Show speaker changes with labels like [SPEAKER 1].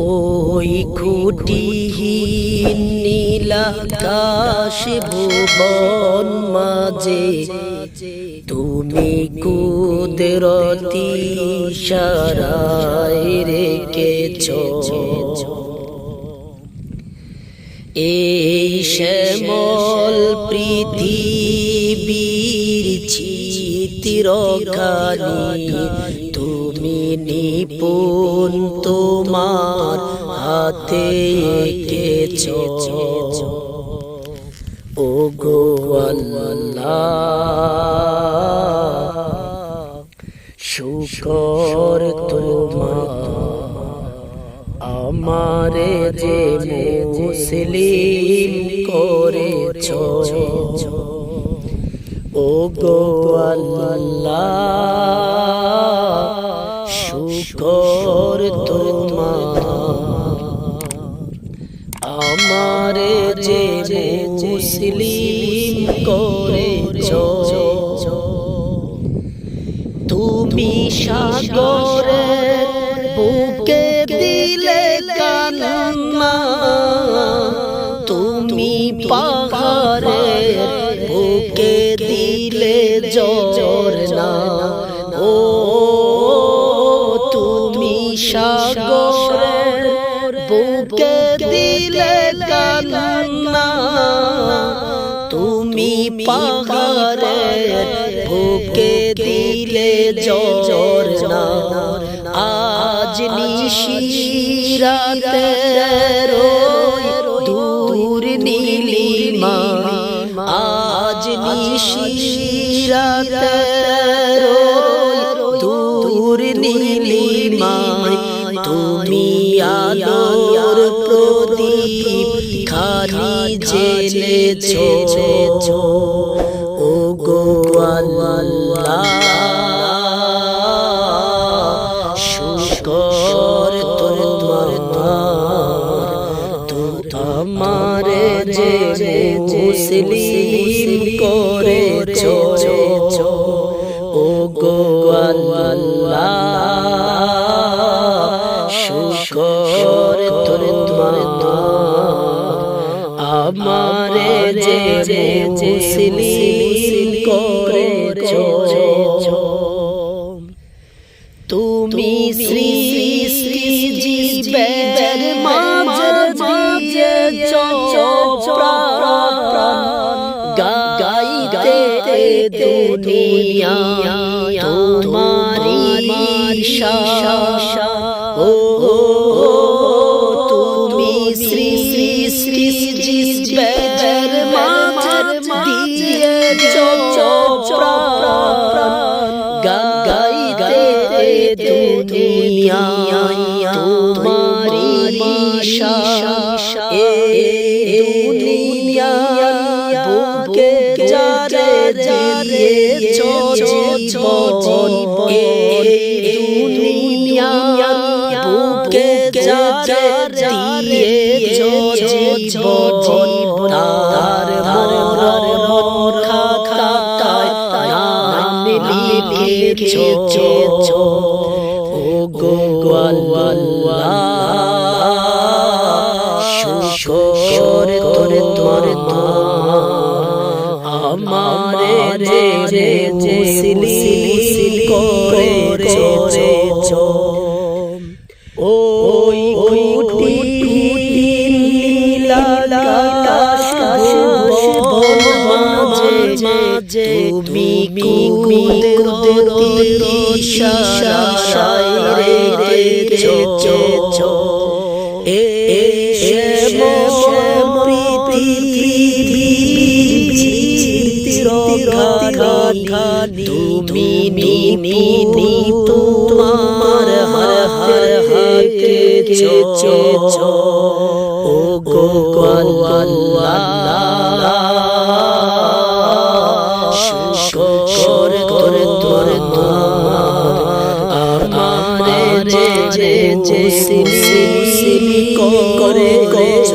[SPEAKER 1] ওই খুঁটিহীন নীলাকাশ ভুবন মাঝে তুমি কুদরতি ইশারায় রেখেছ এই শ্যামল পৃথিবীর চিত্রখানি তুমি নিপুণ তোমার হাতে এঁকেছ ওগো আল্লাহ শুকর তোমার আমারে যে মুসলিম করেছ ওগো আল্লাহ শুকর তোমার আমারে যে মুসলিম করেছ তুমি সাগরের বুকে দিলে কান্না তুমি পাহাড়ের বুকে দিলে ঝরনা ও তুমি সাগরের বুকে দিলে কান্না তুমি পাহাড়ের বুকে দিলে ঝরনা আজ নিশিরাতে দূর নীলিমা আজ নিশিরাতে দূর নীলিমা তুমি আলোর প্রদীপ খানি জ্বেলেছ ওগো আল্লাহ শুকর তোমার আমারে যে মুসলিম করেছ ওগো আল্লাহ শুকর তোমার আমারে যে মুসলিম করেছ তুমি সৃষ্টি জীবের মাঝে দিয়েছ প্রাণ গাইতে দুনিয়া তোমারি শাসা ও তুমি সৃষ্টি জীবের মাঝে দিয়েছ প্রাণ গাইতে দুনিয়া তোমারি শাসা এ দুনিয়া বুকে যারে দিয়েছ জীবন এ দুনিয়া বুকে যারে দিয়েছ জীবন তার মরণ খাতায় নাম লিখেছ ওগো আল্লাহ শুকর তোমার আমারে যে মুসলিম করেছ ওই খুঁটিহীন নীলাকাশ ভুবন মাঝে তুমি কুদরতি ইশারায় রেখেছ এই শ্যামল পৃথিবীর চিত্রখানি তুমি নিপুণ তোমার হাতে এঁকেছ ওগো আল্লাহ শুকর তোমার আমারে যে মুসলিম করেছ